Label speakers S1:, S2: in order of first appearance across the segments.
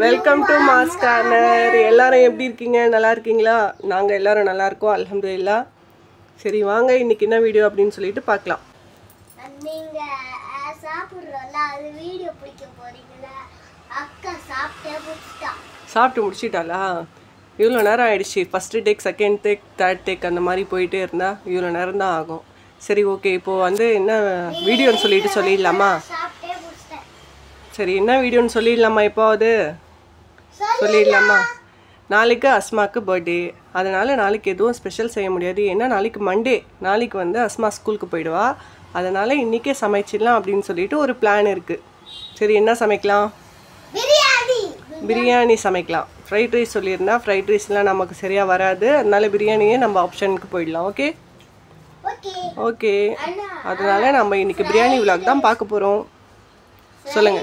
S1: Welcome to mass corner. எல்லாரும் எப்படி இருக்கீங்க? நல்லா இருக்கீங்களா? நாங்கள் எல்லாரும் நல்லா இருக்கோம், அல்ஹம்துலில்லாஹ். சரி வாங்க இன்னைக்கு என்ன வீடியோ அப்படின்னு சொல்லிட்டு பார்க்கலாம்.
S2: நீங்க சாப்பிடுறோம்ல அது வீடியோ பிடிக்க போறீங்களா? அக்கா சாப்பிட்டு
S1: முடிச்சிட்டாளா? இவ்வளோ நேரம் ஆயிடுச்சு. First take, second take, third take அந்த மாதிரி போயிட்டே இருந்தால் இவ்வளோ நேரம் தான் ஆகும். சரி ஓகே, இப்போது வந்து என்ன வீடியோன்னு சொல்லிட்டு சொல்லிடலாமா? சரி என்ன வீடியோன்னு சொல்லிடலாமா? இப்போது சொல்லிடலாமா? நாளைக்கு அஸ்மாவுக்கு பர்த்டே, அதனால் நாளைக்கு எதுவும் ஸ்பெஷல் செய்ய முடியாது. ஏன்னா நாளைக்கு மண்டே, நாளைக்கு வந்து அஸ்மா ஸ்கூலுக்கு போயிடுவா. அதனால் இன்றைக்கே சமைச்சிடலாம் அப்படின்னு சொல்லிட்டு ஒரு பிளான் இருக்குது. சரி என்ன சமைக்கலாம்? பிரியாணி சமைக்கலாம். ஃப்ரைட் ரைஸ் சொல்லியிருந்தா, ஃப்ரைட் ரைஸ்லாம் நமக்கு சரியாக வராது. அதனால பிரியாணியே நம்ம ஆப்ஷனுக்கு போயிடலாம். ஓகே ஓகே, அதனால நம்ம இன்னைக்கு பிரியாணி விலாக் தான் பார்க்க போகிறோம். சொல்லுங்க.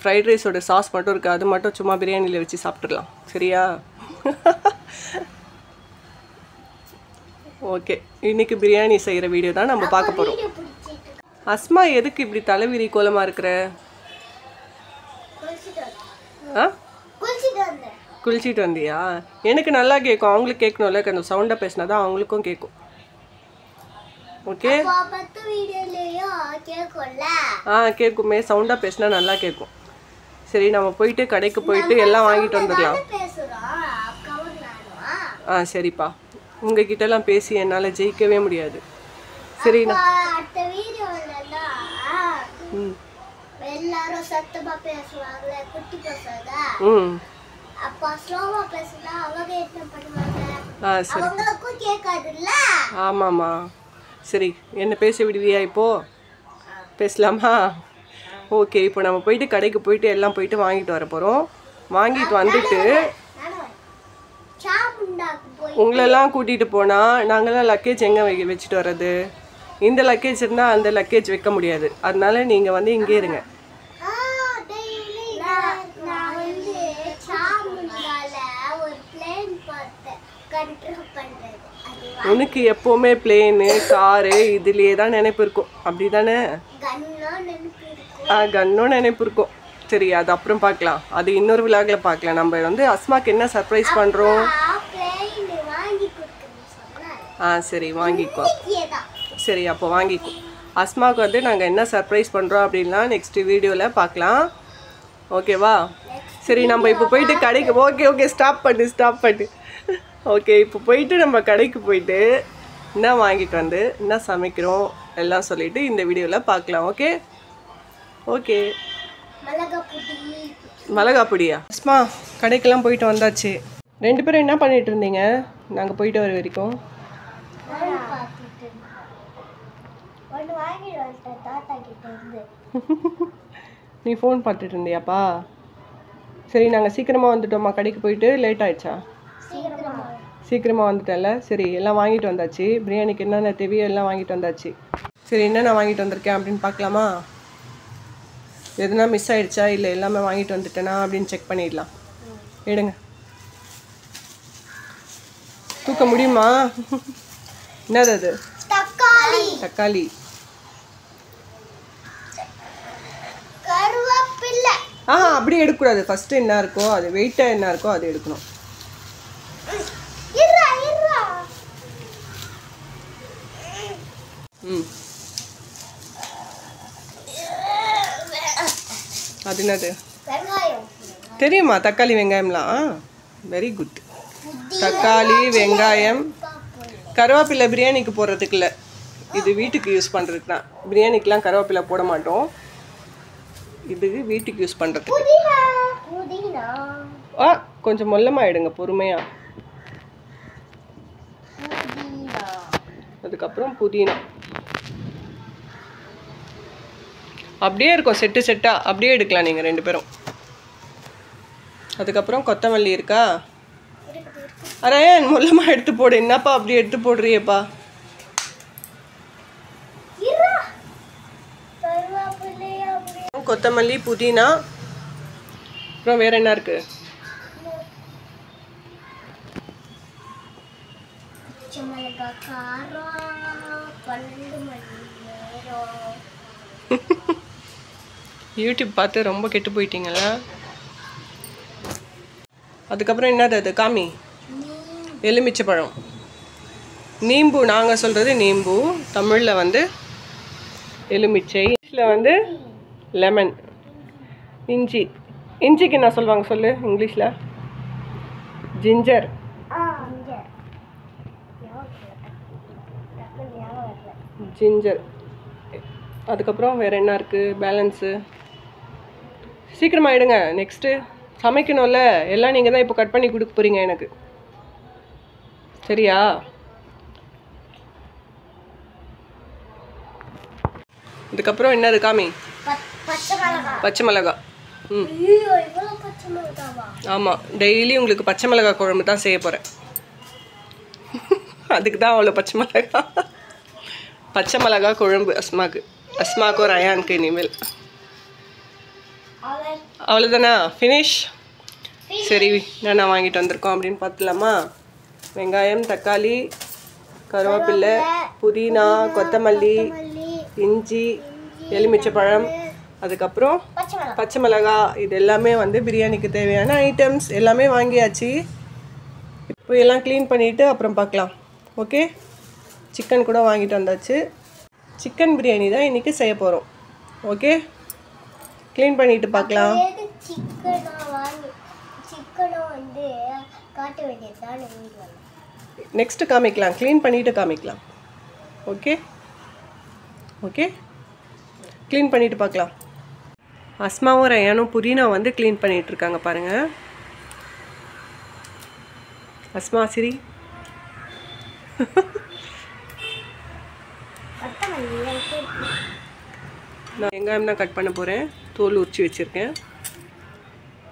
S1: ஃப்ரைட் ரைஸோட சாஸ் மட்டும் இருக்குது, அது மட்டும் சும்மா பிரியாணியில் வச்சு சாப்பிட்றலாம். சரியா? ஓகே, இன்னைக்கு பிரியாணி செய்கிற வீடியோ தான் நம்ம பார்க்க போகிறோம். அஸ்மா எதுக்கு இப்படி தலைவிரி கோலமாக இருக்கிற? குளிச்சிட்டு வந்தியா? எனக்கு நல்லா கேட்கும், அவங்களுக்கு கேட்கணும்ல. கொஞ்சம் சவுண்டாக பேசினா தான் அவங்களுக்கும் கேட்கும். ஓகே கேட்குமே, சவுண்டாக பேசினா நல்லா கேட்கும். சரி நம்ம போயிட்டு கடைக்கு போயிட்டு எல்லாம் வாங்கிட்டு வந்துடலாம். சரிப்பா, உங்ககிட்டலாம் பேசி என்னால் ஜெயிக்கவே முடியாது. சரிண்ணா.
S2: எல்லாரும் சத்தமா பேசுவாங்க, குட்டி பசங்க. அப்பா ஸ்லோவா பேசினா அவங்க என்ன பண்ணுவாங்க?
S1: சரி.
S2: அவங்களுக்கும் கேட்காதுல்ல?
S1: ஆமாம்மா. சரி என்ன பேச விடுவியா? இப்போது பேசலாமா? ஓகே, இப்போ நம்ம போயிட்டு கடைக்கு போயிட்டு எல்லாம் போயிட்டு வாங்கிட்டு வர போகிறோம். வாங்கிட்டு வந்துட்டு உங்களெல்லாம் கூட்டிகிட்டு போனால் நாங்களாம் லக்கேஜ் எங்கே வச்சுட்டு வர்றது? இந்த லக்கேஜ் இருந்தால் அந்த லக்கேஜ் வைக்க முடியாது. அதனால நீங்கள் வந்து இங்கே இருங்க. உனக்கு எப்போவுமே பிளேனு, காரு இதுலேயே தான் நினைப்பு இருக்கும், அப்படி தானே? கன்னும் நினைப்பு இருக்கும். சரி அது அப்புறம் பார்க்கலாம், அது இன்னொரு விலாகில் பார்க்கலாம். நம்ம வந்து அஸ்மாக்கு என்ன சர்ப்ரைஸ் பண்ணுறோம்? சரி வாங்கிக்கோ. சரி அப்போ வாங்கிக்கோ. அஸ்மாவுக்கு வந்து நாங்கள் என்ன சர்ப்ரைஸ் பண்ணுறோம் அப்படின்லாம் நெக்ஸ்ட் வீடியோவில் பார்க்கலாம். ஓகேவா? சரி நம்ம இப்போ போயிட்டு கடைக்கு ஓகே ஸ்டாப் பண்ணு. ஓகே, இப்போ போயிட்டு நம்ம கடைக்கு போயிட்டு என்ன வாங்கிட்டு வந்து என்ன சமைக்கிறோம் எல்லாம் சொல்லிட்டு இந்த வீடியோவில் பார்க்கலாம். ஓகே மிளகா பொடியா? அஸ்மா கடைக்கெல்லாம் போயிட்டு வந்தாச்சு. 2 பேரும் என்ன பண்ணிட்டு இருந்தீங்க நாங்கள் போயிட்டு வர வரைக்கும்? நீ ஃபோன் பார்த்துட்டு இருந்தியாப்பா? சரி நாங்கள் சீக்கிரமாக வந்துட்டோம்மா. கடைக்கு போயிட்டு லேட் ஆயிடுச்சா? சீக்கிரமாக வந்துட்டேன்ல. சரி எல்லாம் வாங்கிட்டு வந்தாச்சு. பிரியாணிக்கு என்னென்ன தேவையோ எல்லாம் வாங்கிட்டு வந்தாச்சு. சரி என்னென்ன வாங்கிட்டு வந்திருக்கேன் அப்படின்னு பார்க்கலாமா? எதுனா மிஸ் ஆயிடுச்சா இல்லை எல்லாமே வாங்கிட்டு வந்துட்டேனா அப்படின்னு செக் பண்ணிடலாம். எடுங்க. தூக்க முடியுமா? என்னது அது? தக்காளி. அப்படியே எடுக்கக்கூடாது. ஃபஸ்ட்டு என்ன இருக்கோ அது, வெயிட்டாக என்ன இருக்கோ அது எடுக்கணும். அது என்னது தெரியுமா? தக்காளி வெங்காயம்லாம். Very good. தக்காளி வெங்காயம், கருவேப்பிலை பிரியாணிக்கு போடுறதுக்கு இல்லை, இது வீட்டுக்கு யூஸ் பண்ணுறதுக்கு தான். பிரியாணிக்கெலாம் கருவேப்பிலை போட மாட்டோம், இது வீட்டுக்கு யூஸ் பண்ணுறதுக்கு. கொஞ்சம் மொல்லமாக எடுங்க, பொறுமையாக. அதுக்கப்புறம் புதினா. அப்படியே இருக்கும் செட்டாக, அப்படியே எடுக்கலாம் நீங்கள் 2 பேரும். அதுக்கப்புறம் கொத்தமல்லி இருக்கா? அரேன் மொல்லமாக எடுத்து போடு. என்னப்பா அப்படி எடுத்து போடுறியப்பா? கொத்தமல்லி, புதினா, அப்புறம் வேற என்ன இருக்கு? யூடியூப் பார்த்து ரொம்ப கெட்டு போயிட்டீங்களா? அதுக்கப்புறம் என்னது அது காமி? எலுமிச்சை பழம். நீம்பு, நாங்கள் சொல்கிறது நீம்பு, தமிழில் வந்து எலுமிச்சை, இங்கிலீஷில் வந்து லெமன். இஞ்சி. இஞ்சிக்கு என்ன சொல்லுவாங்க சொல்லு இங்கிலீஷில்? ஜிஞ்சர். ஜிஞ்சர். அதுக்கப்புறம் வேறு என்ன இருக்குது பேலன்ஸு? சீக்கிரமாக எடுங்க, நெக்ஸ்ட்டு சமைக்கணும்ல. எல்லாம் நீங்கள் தான் இப்போ கட் பண்ணி கொடுக்க போகிறீங்க எனக்கு, சரியா? இதுக்கப்புறம் என்னது காமி? பச்சை மிளகா. ஆமாம், டெய்லி உங்களுக்கு பச்சை மிளகா குழம்பு தான் செய்ய போகிறேன். அதுக்கு தான் அவ்வளோ பச்சை மிளகா. பச்சை மிளகா குழம்பு அஸ்மாக்கும் ரயானுக்கு இனிமேல். அவ்வளோதானா? ஃபினிஷ். சரி, என்னென்ன வாங்கிட்டு வந்திருக்கோம் அப்படின்னு பார்த்துலாமா? வெங்காயம், தக்காளி, கருவேப்பிலை, புதினா, கொத்தமல்லி, இஞ்சி, எலுமிச்சை பழம், அதுக்கப்புறம் பச்சை மிளகா. இது எல்லாமே வந்து பிரியாணிக்கு தேவையான ஐட்டம்ஸ் எல்லாமே வாங்கியாச்சு. இப்போ எல்லாம் க்ளீன் பண்ணிவிட்டு அப்புறம் பார்க்கலாம். ஓகே, சிக்கன் கூட வாங்கிட்டு வந்தாச்சு. சிக்கன் பிரியாணி தான் இன்றைக்கி செய்ய போகிறோம். ஓகே, க்ளீன் பண்ணிவிட்டு பார்க்கலாம். நெக்ஸ்ட்டு காமிக்கலாம், க்ளீன் பண்ணிவிட்டு காமிக்கலாம். ஓகே ஓகே, க்ளீன் பண்ணிவிட்டு பார்க்கலாம். அஸ்மாவும் ரயானும் புதினா வந்து க்ளீன் பண்ணிகிட்ருக்காங்க பாருங்கள். அஸ்மா சரி. நான் வெங்காயம் தான் கட் பண்ண போகிறேன், தோல் உரிச்சு வச்சுருக்கேன்.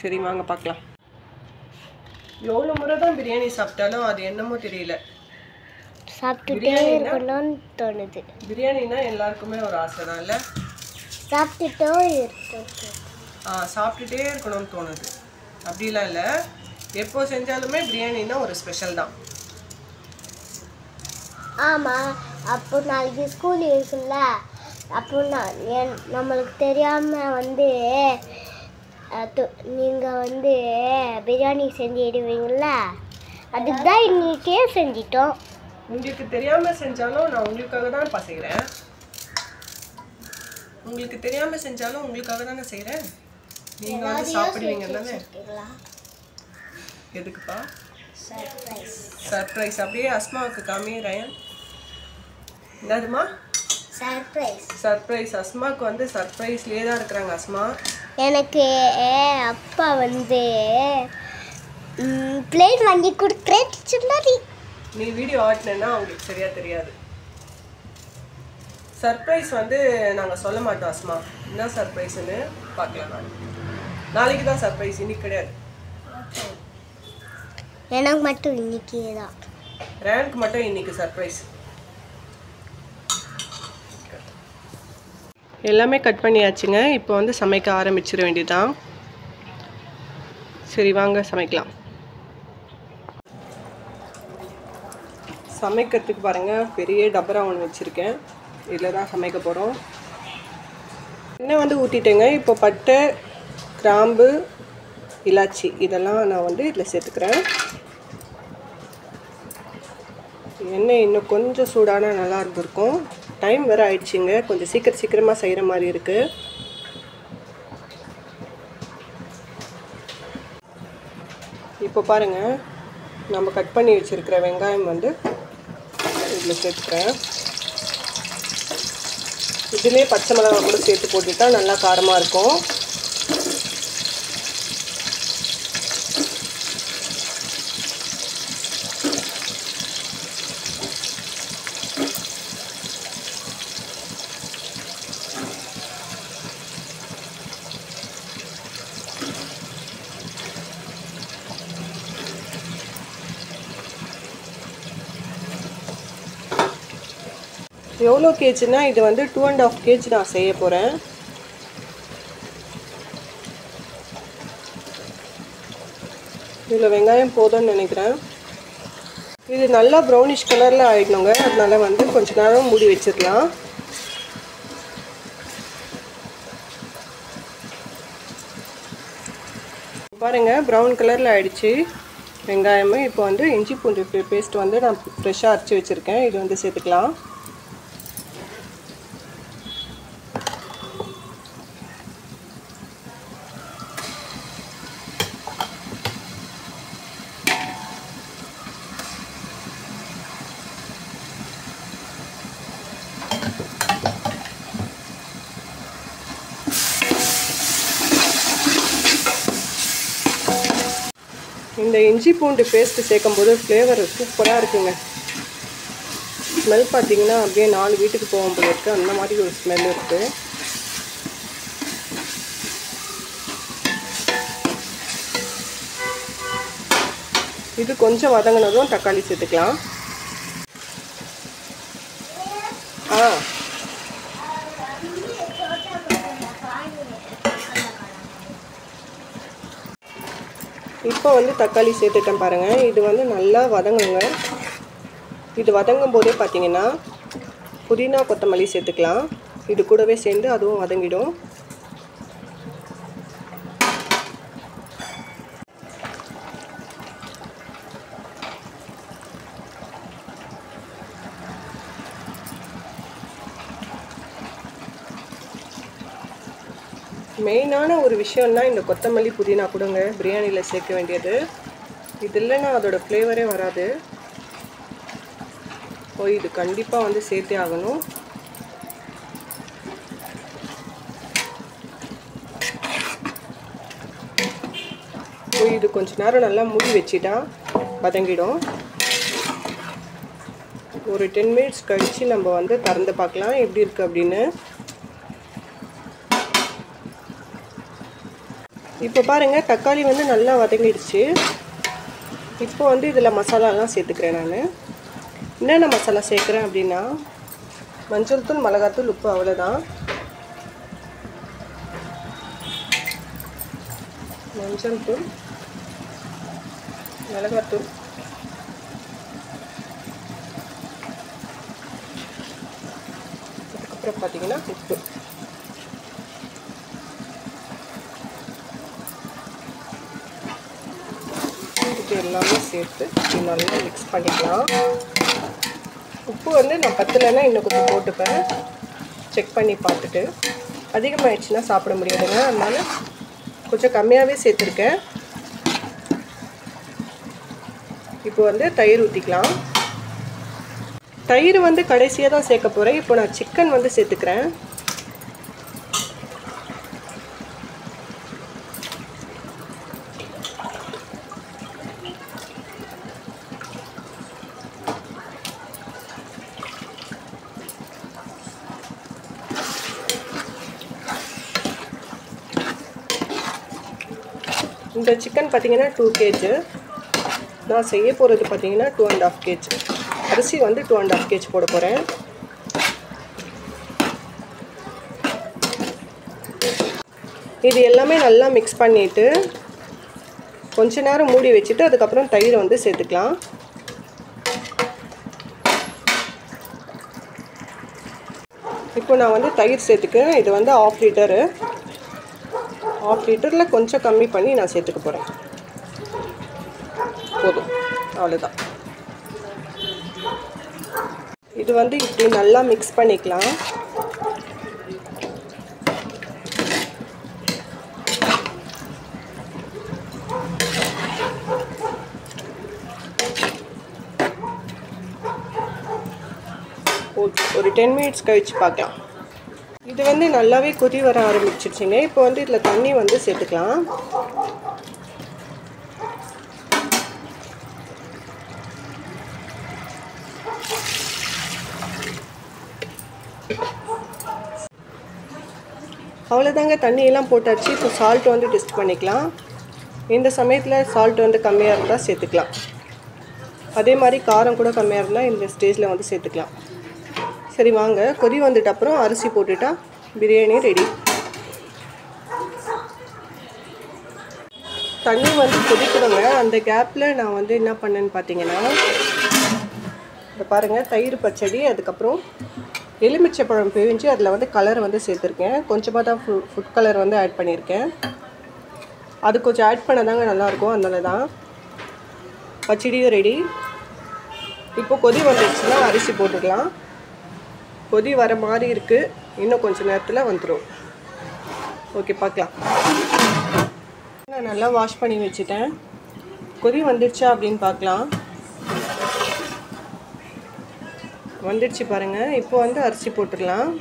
S1: சரி வாங்க பார்க்கலாம். எவ்வளோ முறை தான் பிரியாணி சாப்பிட்டாலும் அது என்னமோ தெரியல, சாப்பிட்டுட்டே இருக்கணும்னு தோணுது. பிரியாணினா எல்லாருக்குமே ஒரு ஆசை தான் இல்லை? சாப்பிட்டுட்டே இருக்கணும்னு தோணுது. அப்படிலாம் இல்லை, எப்போ செஞ்சாலுமே பிரியாணினா ஒரு ஸ்பெஷல் தான்.
S2: ஆமாம், அப்போ நாளைக்கு ஸ்கூல் இருக்குல்ல, அப்போ நம்மளுக்கு தெரியாமல் வந்து நீங்கள் வந்து பிரியாணி செஞ்சிடுவீங்கள, அதுக்கு தான் இன்றைக்கே செஞ்சிட்டோம்.
S1: உங்களுக்கு தெரியாமல் செஞ்சாலும் நான் உங்களுக்காக தான் செய்கிறேன். உங்களுக்கு தெரியாமல் செஞ்சாலும் உங்களுக்காக தானே செய்கிறேன். நீங்கள் வந்து சாப்பிடுவீங்க தானே. எதுக்குப்பா? சர்ப்ரைஸ். அப்படியே அஸ்மாவுக்கு காமி ரயன். என்னதுமா? சர்ப்ரைஸ். அஸ்மாவுக்கு வந்து சர்ப்ரைஸ்லேயே தான் இருக்கிறாங்க அஸ்மா.
S2: எனக்கு அப்பா வந்து பிளேட் வாங்கி கொடுக்குறேன் சொன்னாரு.
S1: நீ வீடியோ ஆட்டினா அவங்களுக்கு சரியா தெரியாது. சர்ப்ரைஸ் வந்து நாங்கள் சொல்ல மாட்டோம் அஸ்மா. என்ன சர்ப்ரைஸ்ன்னு பார்க்கலாம். நாளைக்கு தான் சர்ப்ரைஸ், இன்னைக்கு கிடையாது.
S2: எனக்கு மட்டும் இன்னைக்கு தான்.
S1: ரேனுக்கு மட்டும் இன்னைக்கு சர்ப்ரைஸ். எல்லாமே கட் பண்ணியாச்சுங்க. இப்போ வந்து சமைக்க ஆரம்பிச்சிட வேண்டியதுதான். சரி வாங்க சமைக்கலாம். சமைக்கிறதுக்கு பாருங்கள், பெரிய டபரா ஒன்று வச்சுருக்கேன். இதில் தான் சமைக்க போகிறோம். எண்ணெய் வந்து ஊற்றிட்டேங்க. இப்போ பட்டை, கிராம்பு, இலாச்சி இதெல்லாம் நான் வந்து இதில் சேர்த்துக்கிறேன். எண்ணெய் இன்னும் கொஞ்சம் சூடானா நல்லா இருந்திருக்கும். டைம் வேறு ஆயிடுச்சுங்க, கொஞ்சம் சீக்கிரமாக செய்கிற மாதிரி இருக்குது. இப்போ பாருங்கள், நம்ம கட் பண்ணி வச்சுருக்கிற வெங்காயம் வந்து இதில் சேர்த்துக்கிறேன். இதிலே பச்சை மிளகாய் கூட சேர்த்து போட்டுட்டா நல்லா காரமாக இருக்கும். எவ்வளோ கேஜினா இது வந்து 2.5 kg நான் செய்ய போகிறேன். இதில் வெங்காயம் போதும்னு நினைக்கிறேன். இது நல்லா ப்ரௌனிஷ் கலரில் ஆகிடணுங்க. அதனால வந்து கொஞ்ச நேரம் மூடி வச்சிடலாம். பாருங்கள் ப்ரௌன் கலரில் ஆயிடுச்சு வெங்காயம். இப்போ வந்து இஞ்சி பூண்டு பேஸ்ட் வந்து நான் ஃப்ரெஷ்ஷாக அரைச்சி வச்சுருக்கேன். இது வந்து சேர்த்துக்கலாம். இந்த இஞ்சி பூண்டு பேஸ்ட்டு சேர்க்கும்போது ஃப்ளேவர் சூப்பராக இருக்குங்க. ஸ்மெல் பார்த்திங்கன்னா அப்படியே 4 வீட்டுக்கு போகும் போல இருக்குது. அந்த மாதிரி ஒரு ஸ்மெல் இருக்குது. இது கொஞ்சம் வதங்கினதும் தக்காளி சேர்த்துக்கலாம். இப்போ வந்து தக்காளி சேர்த்துட்டேன் பாருங்கள். இது வந்து நல்லா வதங்குங்க. இது வதங்கும் போதே பார்த்திங்கன்னா புதினா கொத்தமல்லி சேர்த்துக்கலாம். இது கூடவே சேர்ந்து அதுவும் வதங்கிடும். மெயினான ஒரு விஷயம்னா இந்த கொத்தமல்லி புதினா கூடங்க பிரியாணியில் சேர்க்க வேண்டியது. இது இல்லைன்னா அதோட ஃப்ளேவரே வராது. இது கண்டிப்பாக வந்து சேர்த்தே ஆகணும். இது கொஞ்ச நேரம் நல்லா மூடி வச்சுட்டா வதங்கிடும். ஒரு 10 மினிட்ஸ் கழித்து நம்ம வந்து திறந்து பார்க்கலாம் எப்படி இருக்குது அப்படின்னு. இப்போ பாருங்கள் தக்காளி வந்து நல்லா வதங்கிடுச்சு. இப்போ வந்து இதில் மசாலாலாம் சேர்த்துக்கிறேன். நான் என்னென்ன மசாலா சேர்க்குறேன் அப்படின்னா மஞ்சள் தூள், மிளகாத்தூள், உப்பு, அவ்வளோதான். மஞ்சள் தூள், மிளகாத்தூள், அதுக்கப்புறம் பார்த்திங்கன்னா உப்பு. இது எல்லாமே சேர்த்து நல்லா மிக்ஸ் பண்ணிக்கலாம். உப்பு வந்து நான் பத்தலைன்னா இன்னும் கொஞ்சம் போட்டுப்பேன். செக் பண்ணி பார்த்துட்டு. அதிகமாகிடுச்சுன்னா சாப்பிட முடியாதுங்க. அதனால் கொஞ்சம் கம்மியாகவே சேர்த்துருக்கேன். இப்போ வந்து தயிர் ஊற்றிக்கலாம். தயிர் வந்து கடைசியாக தான் சேர்க்க போகிறேன். இப்போ நான் சிக்கன் வந்து சேர்த்துக்கிறேன். இந்த சிக்கன் பார்த்திங்கன்னா 2 kg. நான் செய்ய போகிறது பார்த்திங்கன்னா 2.5 kg. அரிசி வந்து 2.5 kg போட போகிறேன். இது எல்லாமே நல்லா மிக்ஸ் பண்ணிவிட்டு கொஞ்ச நேரம் மூடி வச்சுட்டு அதுக்கப்புறம் தயிரை வந்து சேர்த்துக்கலாம். இப்போ நான் வந்து தயிர் சேர்த்துக்கிறேன். இது வந்து 1/2 லிட்டரு. 1/2 லிட்டரில் கொஞ்சம் கம்மி பண்ணி நான் சேர்த்துக்க போகிறேன். போதும், அவ்வளோதான். இது வந்து இப்படி நல்லா மிக்ஸ் பண்ணிக்கலாம். ஒரு 10 மினிட்ஸ் கழிச்சு பார்க்கலாம். இது வந்து நல்லாவே கொதி வர ஆரம்பிச்சிருச்சுங்க. இப்போ வந்து இதில் தண்ணி வந்து சேர்த்துக்கலாம். அவ்வளோதாங்க, தண்ணியெல்லாம் போட்டாச்சு. இப்போ சால்ட் வந்து டெஸ்ட் பண்ணிக்கலாம். இந்த சமயத்தில் சால்ட் வந்து கம்மியாக இருந்தால் சேர்த்துக்கலாம். அதே மாதிரி காரம் கூட கம்மியாக இருந்தால் இந்த ஸ்டேஜில் வந்து சேர்த்துக்கலாம். சரி வாங்க, கொதி வந்துட்டு அப்புறம் அரிசி போட்டுட்டா பிரியாணி ரெடி. தண்ணி வந்து கொதிக்கணுங்க. அந்த கேப்பில் நான் வந்து என்ன பண்ணேன்னு பார்த்தீங்கன்னா, இப்போ பாருங்கள், தயிர் பச்சடி, அதுக்கப்புறம் எலுமிச்சை பழம் பிழிஞ்சு அதில் வந்து கலர் வந்து சேர்த்துருக்கேன். கொஞ்சமாக தான் ஃபுட் கலர் வந்து ஆட் பண்ணியிருக்கேன். அது கொஞ்சம் ஆட் பண்ண தாங்க நல்லாயிருக்கும், அதனால தான். பச்சடியும் ரெடி. இப்போ கொதி வந்துடுச்சுன்னா அரிசி போட்டுக்கலாம். கொதி வர மாதிரி இருக்குது, இன்னும் கொஞ்சம் நேரத்தில் வந்துடும். ஓகே, பார்க்கலாம். நான் நல்லா வாஷ் பண்ணி வச்சுட்டேன். கொதி வந்துடுச்சா அப்படின்னு பார்க்கலாம். வந்துடுச்சு பாருங்கள். இப்போ வந்து அரிசி போட்டுடலாம்.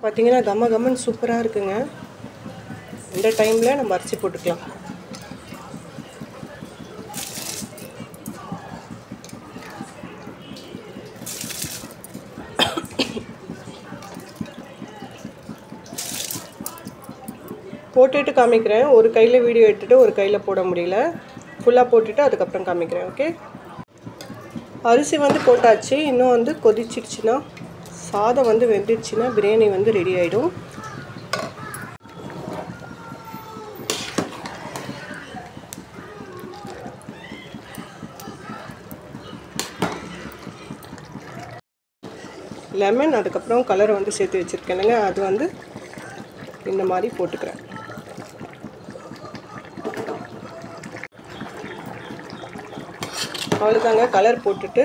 S1: பார்த்தீங்கன்னா கம்ம கம்மன் சூப்பராக இருக்குங்க. இந்த டைமில் நம்ம அரிசி போட்டுக்கலாம். போட்டுட்டு காமிக்கிறேன். ஒரு கையில் வீடியோ எடுத்துகிட்டு ஒரு கையில் போட முடியல. ஃபுல்லாக போட்டுட்டு அதுக்கப்புறம் காமிக்கிறேன். ஓகே, அரிசி வந்து போட்டாச்சு. இன்னும் வந்து கொதிச்சிடுச்சுன்னா, சாதம் வந்து வெந்துடுச்சுன்னா பிரியாணி வந்து ரெடி ஆகிடும். லெமன் அதுக்கப்புறம் கலரை வந்து சேர்த்து வச்சுருக்கேனுங்க, அது வந்து இந்த மாதிரி போட்டுக்கிறேன். அவ்வளோதாங்க. கலர் போட்டுட்டு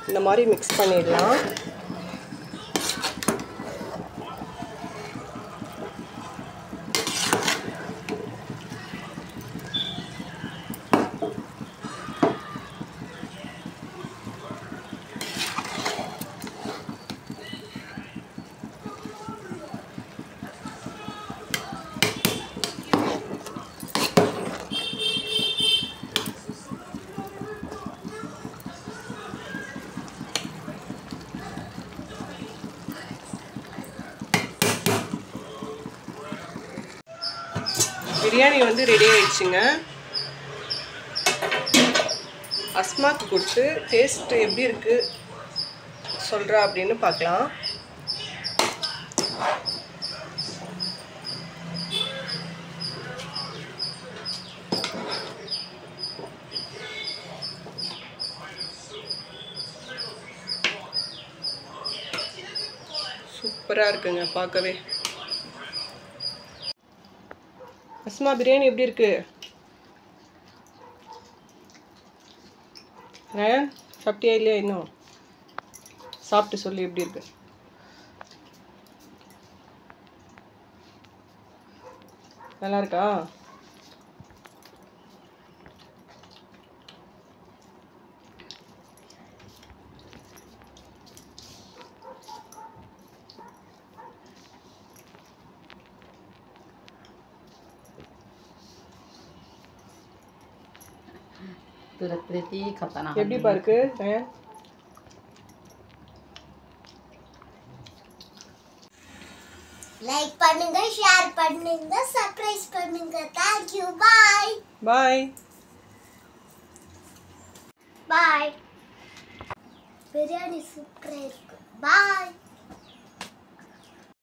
S1: இந்த மாதிரி மிக்ஸ் பண்ணிடலாம். பிரியாணி வந்து ரெடி ஆயிடுச்சுங்க. அஸ்மாக்கு கொடுத்து டேஸ்ட் எப்படி இருக்குது சொல்கிறா அப்படின்னு பார்க்கலாம். சூப்பராக இருக்குங்க பார்க்கவே. அஸ்மா, பிரியாணி எப்படி இருக்கு? சாப்பிட்டியா இல்லையா? இன்னும் சாப்பிட்டு சொல்லி எப்படி இருக்கு. நல்லா இருக்கா? எப்படி பாருக்கு?
S2: லைக் பண்ணுங்க, ஷேர் பண்ணுங்க, சப்ஸ்கிரைப் பண்ணுங்க. Thank you. Bye.
S1: Bye
S2: Bye. Biryani சூப்பரா இருக்கு. Bye.